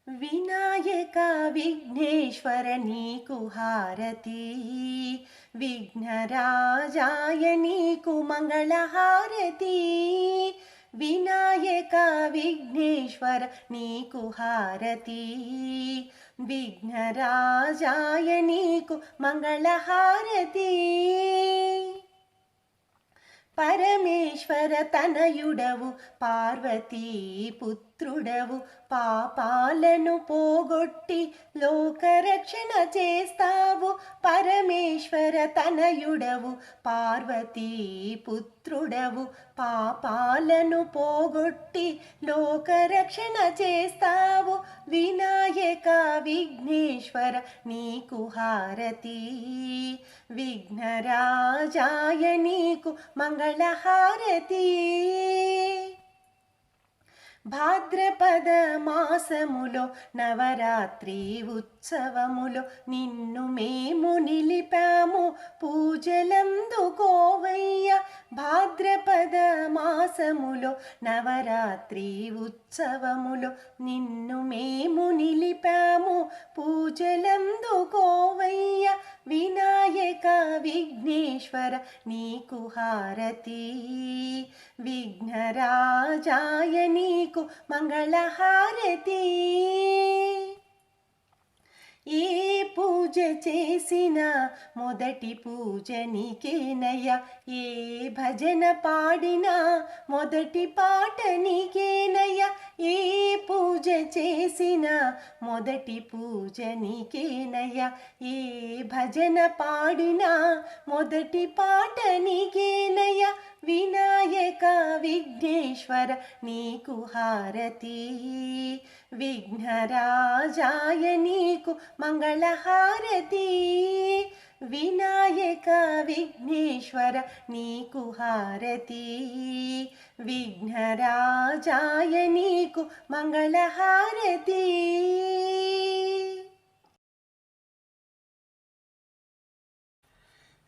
వినాయక విఘ్నేశ్వర నీకు హారతి, విఘ్నరాజాయ నీకు మంగళహారతి. వినాయక విఘ్నేశ్వర నీకు హారతి, విఘ్నరాజాయ నీకు మంగళహారతి. పరమేశ్వర తనయుడవు పార్వతీ పుత్రుడవు, పాపాలను పోగొట్టి లోకరక్షణ చేస్తావు. పరమేశ్వర తనయుడవు పార్వతీ పుత్రుడవు, పాపాలను పోగొట్టి లోకరక్షణ చేస్తావు. వినాయక విఘ్నేశ్వర నీకు హారతి, విఘ్నరాజాయ నీకు మంగళహారతి. భాద్రపద మాసములో నవరాత్రి ఉత్సవములో నిన్ను మేము నిలిపాము, పూజలందుకోవయ్య. భాద్రపద మాసములో నవరాత్రి ఉత్సవములో నిన్ను మేము నిలిపాము, పూజలందుకోవయ్య. వినాయక విఘ్నేశ్వర నీకు హారతి, విఘ్నరాజాయ నీకు మంగళహారతి. ఏ పూజ చేసినా మొదటి పూజ నీకేనయ్య, ఏ భజన పాడినా మొదటి పాట నీకేనయ్య. ఏ పూజ చేసినా మొదటి పూజ నీకేనయ్య, ఏ భజన పాడినా మొదటి పాట నీకేనయ్య. వినాయక విఘ్నేశ్వర నీకు హారతి, విఘ్నరాజాయ నీకు మంగళహారతి. వినాయక విఘ్నేశ్వర నీకు హారతి, విఘ్నరాజాయ నీకు మంగళహారతి.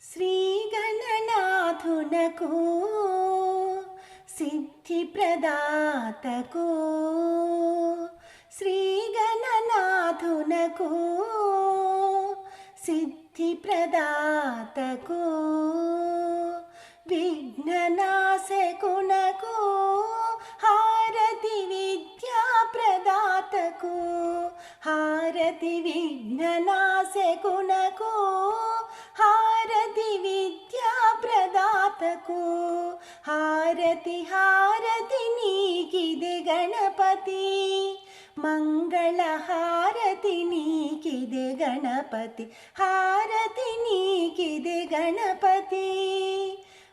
శ్రీ గణనాథునకు సిద్ధి ప్రదాతకు, శ్రీ గణనాథునకు సిద్ధి ప్రదాతకు, విఘ్ననాశకునకు హారతి విద్యా ప్రదాతకు, హారతి విఘ్ననాశకునకు హారతి విద్యా ప్రదాతకు. హారతి హారతి నీకిదే గణపతి, మంగళ హారతి నీకిదే గణపతి. హారతి నీకిదే గణపతి,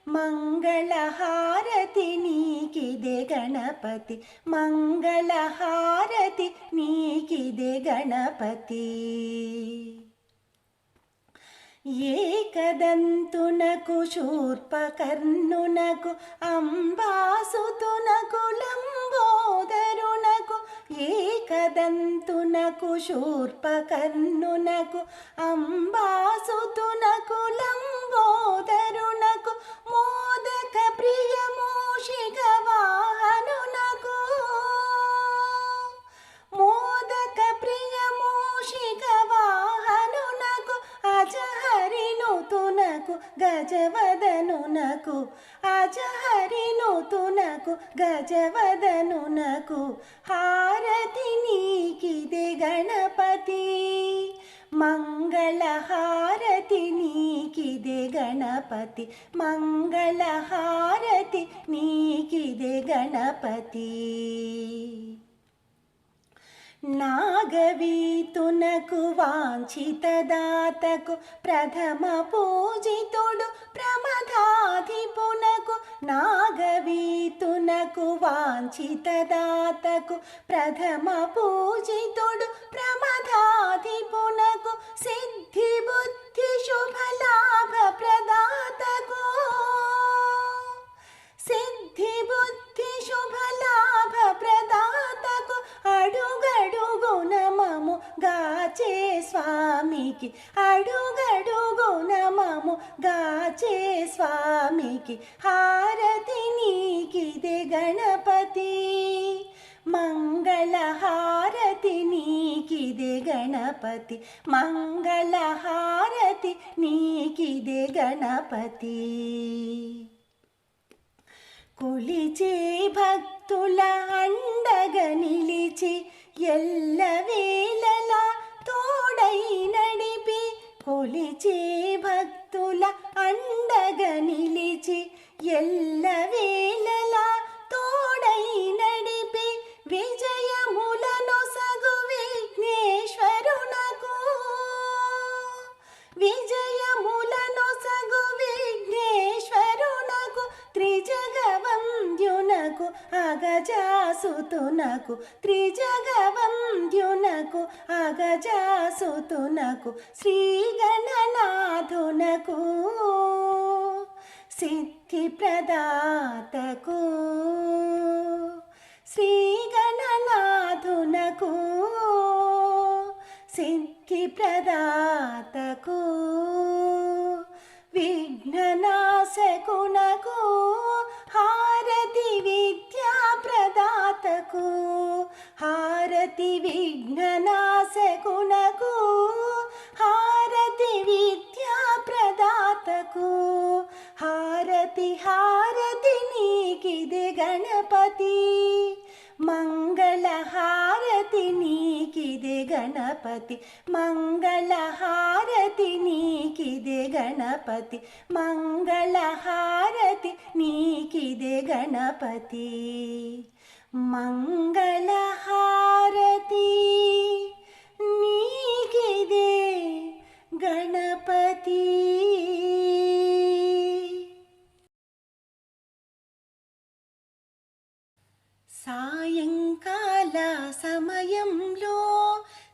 మంగళ హారతి నీకిదే గణపతి. మంగళ హారతి నీకిదే గణపతి. ఏకదంతునకు శూర్పకర్ణునకు, అంబాసుతునకు లంబోదరునకు. ఏకదంతునకు శూర్పకర్ణునకు, అంబాసుతునకు లంబోదరునకు. మోదక ప్రియ మూషిక వాహనునకు, మోదక ప్రియ మూషిక వాహనునకు. అజహరినుతునకు గజవదనునకు, అజహరినుతునకు గజవదనునకు. హారతి నీకిదే గణపతి, మంగళ హారతి నీకిదే గణపతి. మంగళ హారతి నీకిదే గణపతి. నాగవీతునకు వాంఛితదాతకు, ప్రథమ పూజితుడు ప్రమదాధిపునకు. నాగవీతునకు వాంఛితదాతకు, ప్రథమ పూజితుడు ప్రమదాధిపునకు. సిద్ధి బుద్ధి శుభలాభ ప్రదాతకు, సిద్ధి బుద్ధి శుభలాభ ప్రదాతకు. అడుగడుగున మము గాచే స్వామికి, అడుగడుగున మము గాచే స్వామికి. హారతి నీకిదే గణపతి, మంగళ హారతి నీ నీకిదే గణపతి మంగళహారతి నీకిదే గణపతి కొలిచే భక్తుల అండగా నిలిచి ఎల్లవేళలా తోడై నడిపి కొలిచే భక్తుల అండగా నిలిచి ఎల్లవేళలా తోడై నడిపి విజయములనొసగు విఘ్నేశ్వరునకు విజయములనొసగు విఘ్నేశ్వరునకు త్రిజగవంద్యునకు అగజాసుతునకు త్రిజగవంద్యునకు అగజాసుతునకు శ్రీగణనాథునకు సిద్ధి ప్రదాతకు శ్రీగణనాథునకు సిద్ధి ప్రదాతకు విఘ్ననాశకునకు హారతి విద్యా ప్రదాతకు హారతి విఘ్ననాశకునకు హారతి విద్యా ప్రదాతకు హారతి హారతి నీకిదే గణపతి మంగళహారతి నీకిదే గణపతి మంగళహారతి నీకిదే గణపతి మంగళహారతి నీకిదే గణపతి మంగళహారతి నీకిదే గణపతి సాయంకాల సమయంలో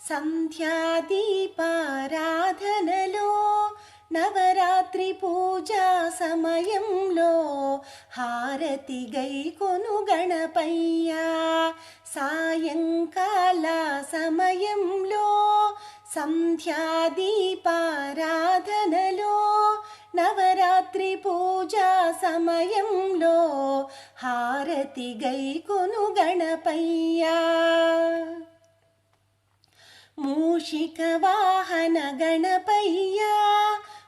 సంధ్యాదీపారాధనలో నవరాత్రి పూజా సమయంలో హారతి గైకొను గణపయ్యా సాయంకాల సమయంలో సంధ్యాదీపారాధనలో నవరాత్రి పూజా సమయంలో హారతి గైకొను గణపయ్యా మూషిక వాహన గణపయ్యా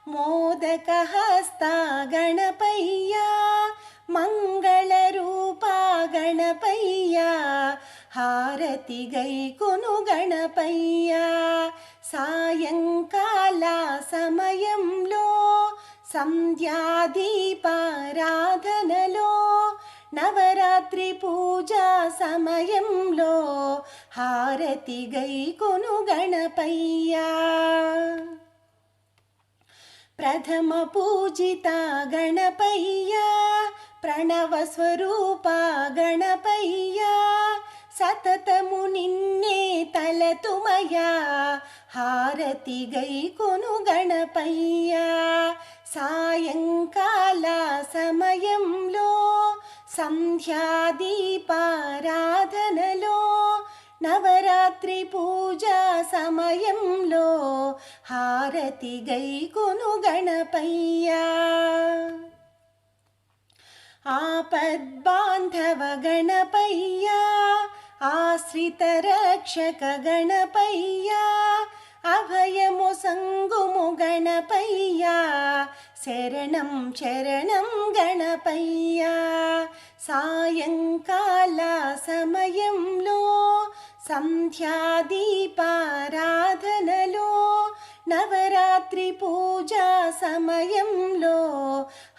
మోదక హస్త గణపయ్యా మంగళ రూప గణపయ్యా హారతి గైకొను గణపయ్యా సాయంకాల సమయంలో సంధ్యాదీపారాధనలో నవరాత్రి పూజా సమయంలో హారతి గైకొను గణపయ్యా ప్రథమ పూజిత గణపయ్యా ప్రణవ స్వరూప గణపయ్యా సతతము నిన్నే తలతుమయా హారతి గైకొను గణపయ్యా సాయంకాల సమయంలో సంధ్యాదీపారాధనలో నవరాత్రి పూజా సమయంలో హారతి గైకొను గణపయ్యా ఆపద్బాంధవ గణపయ్యా ఆశ్రిత రక్షక గణపయ్యా అభయము సంగుము గణపయ్యా శరణం శరణం గణపయ్యా సాయంకాల సమయంలో సంధ్యాదీపారాధనలో నవరాత్రి పూజా సమయంలో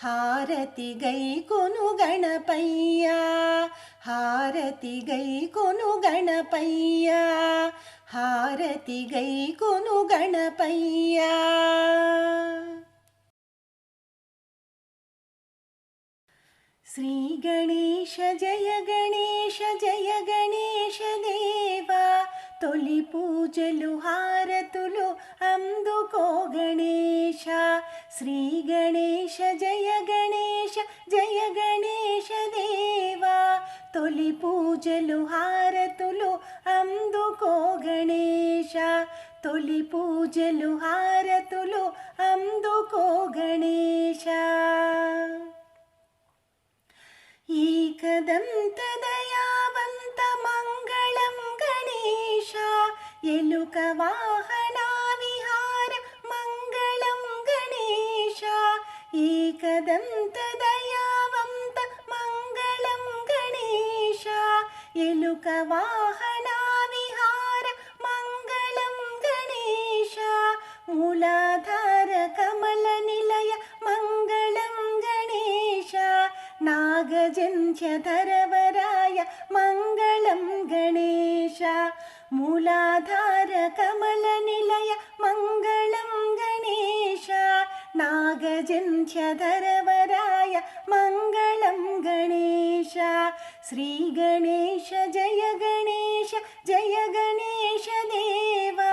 హారతి గైకొను గణపయ్యా హారతి గైకొను గణపయ్యా హారతి గైకొను గణపయ్యా శ్రీ గణేశ జయ గణేశ జయ గణేశ దేవా తొలి పూజలు హారతులు అందుకో గణేశ శ్రీ గణేశ జయ గణేశ జయ గణేశ దేవా తొలి పూజలు హారతులు అందుకో గణేశ తొలి పూజలు హారతులు అందుకో గణేశ ఏకదంత దయావంత మంగళం గణేశ ఎలుక ఎలుక వాహన విహార మంగళం గణేశ ఏకదంత దయావంత మంగళం గణేశ ఎలుక వాహన విహార మంగళం గణేశ మూలాధార కమల నిలయ మంగళం గణేశ నాగజంధ్యధరవరాయ మంగళం గణేశ మూలాధార కమల నిలయ మంగళం గణేశ నాగజంధ్యధరవరాయ మంగళం గణేశ శ్రీ గణేశ జయ గణేశ జయ గణేశ దేవా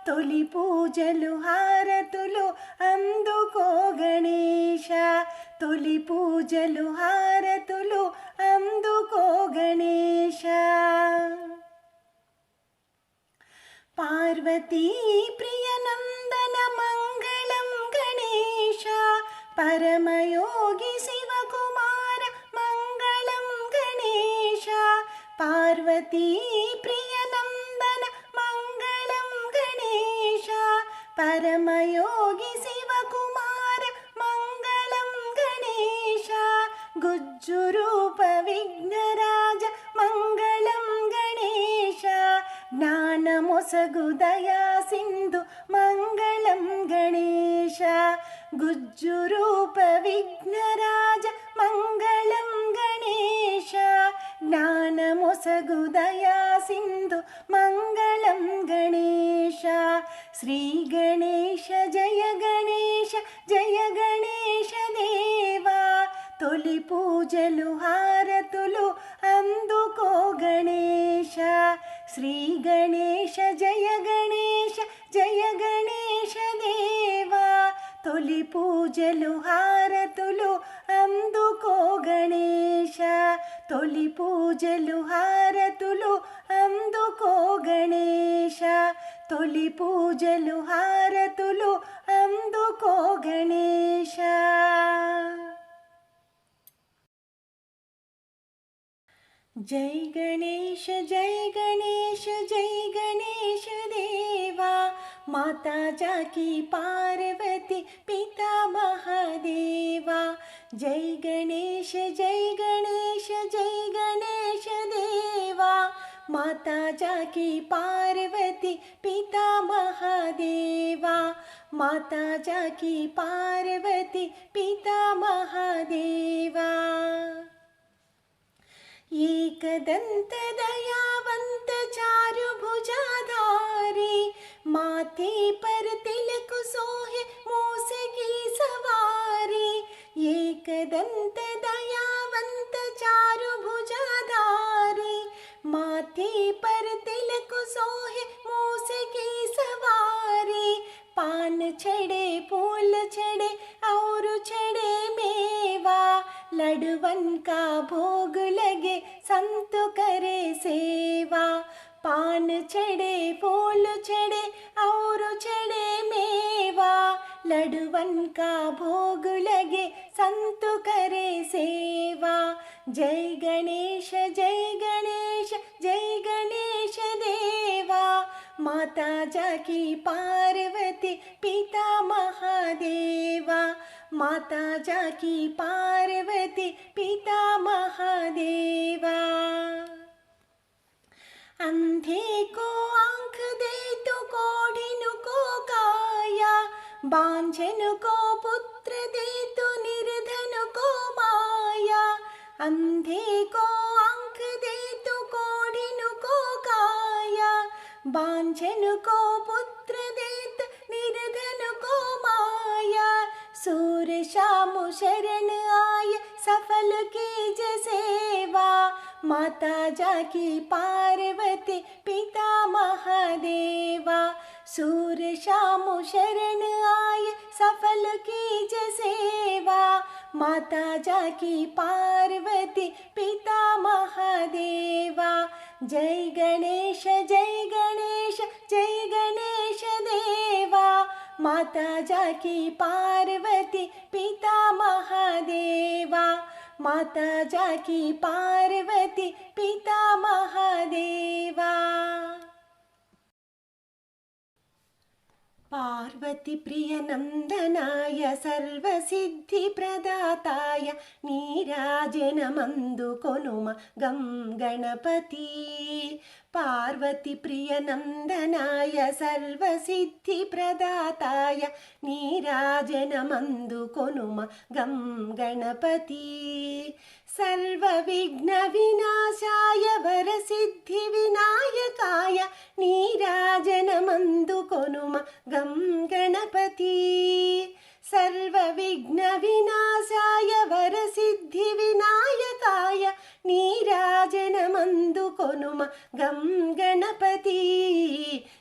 తొలి పూజలు హారతులు అందుకో గణేశ తొలి పూజలు హారతులు అందుకో గణేశ పార్వతీ ప్రియనందన మంగళం గణేశ పరమయోగి శివకుమార మంగళం గణేశ పార్వతీ ప్రియనందన మంగళం గణేశ పరమయోగి శివకుమార మంగళం గణేశ గుజ్జురూప విఘ్నరాజ మంగళం గణేశ జ్ఞానమొసగు దయా సింధు మంగళం గణేశ గుజ్జురూప విఘ్నరాజ మంగళం గణేశ జ్ఞానమొసగు దయా సింధు మంగళం గణేశ శ్రీ గణేశ జయ గణేశ జయ గణేశ దేవా తొలి పూజలు హారతులు అందుకో గణేశ శ్రీ గణేశ జయ గణేశ జయ గణేశ దేవా తొలి పూజలు హారతులు అందుకో గణేశ తొలి పూజలు హారతులు అందుకో గణేశ తొలి పూజలు హారతులు అందుకో గణేశ జై గణేశ జై గణేశ జై గణేశ దేవా మాతా జాకి పార్వతి పితా మహాదేవా జై గణేశ జై గణేశ జై గణేశ దేవా మాతా జాకి పార్వతి పితా మహాదేవా మాతా జాకి పార్వతి పితా మహాదేవా एकदंत दयावंत चारु भुजाधारी माथे पर तिलक सोहे मूस की सवारी एकदंत दयावंत चारु भुजाधारी माथे पर तिलक सोहे मूस की सवारी पान छड़े फूल छड़े और छड़े मेवा लडवन का भोग लगे संत करे सेवा पान छड़े फूल छड़े और छड़े मेवा लडवन का भोग लगे संत करे सेवा जय गणेश जय गणेश जय गणेश देवा माता जाकी पार्वती पिता महादेवा माता जाकी पार्वती पिता महादेवा अंधे को आंख दे तो कोढ़िन को काया बांझन को पुत्र दे तो निर्धन को माया अंधे को आंख दे तो कोढ़िन को काया बांझन को पुत्र दे तो निर्धन को माया सूर शाम शरण आय सफल कीज सेवा माता जाकी पार्वती पिता महादेवा सूर शाम शरण आय सफल कीज सेवा माता जाकी पार्वती पिता महादेवा जय गणेश जय गणेश जय गणेश देवा माता जाकी पार्वती पिता महादेवा माता जाकी पार्वती पिता महादेवा। పార్వతి ప్రియనందనాయ సర్వసిద్ధిప్రదాతాయ నీరాజనమందు కొనుమ గం గణపతి. పార్వతి ప్రియనందనాయ సర్వసిద్ధిప్రదాతాయ నీరాజనమందు కొనుమ గం గణపతి. సర్వవిఘ్న వినాశాయ వరసిద్ధి వినాయకాయ నీరాజనమందు కొనుమ గం గణపతి. సర్వవిఘ్న వినాశాయ వరసిద్ధి వినాయకాయ నీరాజనమందు కొనుమ గం గణపతి.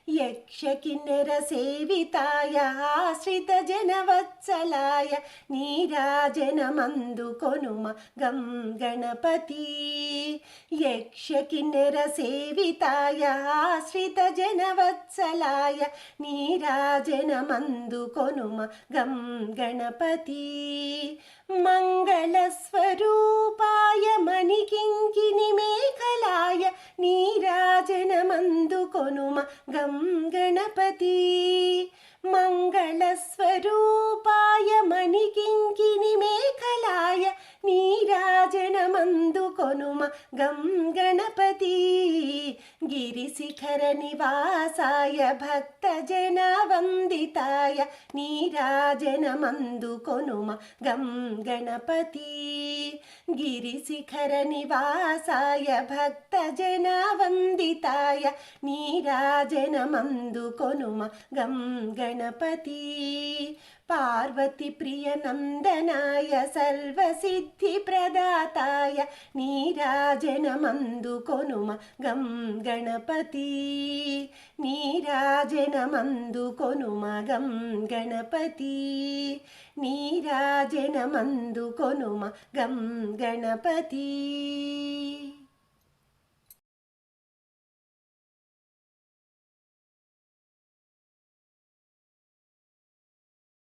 యక్ష కిన్నెర సేవితాయ ఆశ్రిత జనవత్సలాయ నీరాజనమందు కొనుమ గం గణపతి. యక్ష కిన్నెర సేవితాయ ఆశ్రిత జనవత్సలాయ నీరాజనమందు కొనుమ గం గణపతి. మంగళస్వరూపాయ మణికింకిణి మేఖలాయ నీరాజనమందు కొనుమ గం గణపతి. మంగళస్వరూపాయ మణికింకిణి మేఖలాయ నీరాజనమందు కొనుమ గం గణపతి. గిరిశిఖర నివాసాయ భక్తజన వందితాయ నీరాజనమందు కొనుమ గం గణపతి. గిరిశిఖర నివాసాయ భక్తజన వందితాయ నీరాజనమందు కొనుమ గం గణపతి. పార్వతి ప్రియనందనాయ సర్వసిద్ధిప్రదాతాయ నీరాజనమందు కొనుమ గం గణపతి. నీరాజనమందు కొనుమ గం గణపతి. నీరాజనమందు కొనుమ గం గణపతి.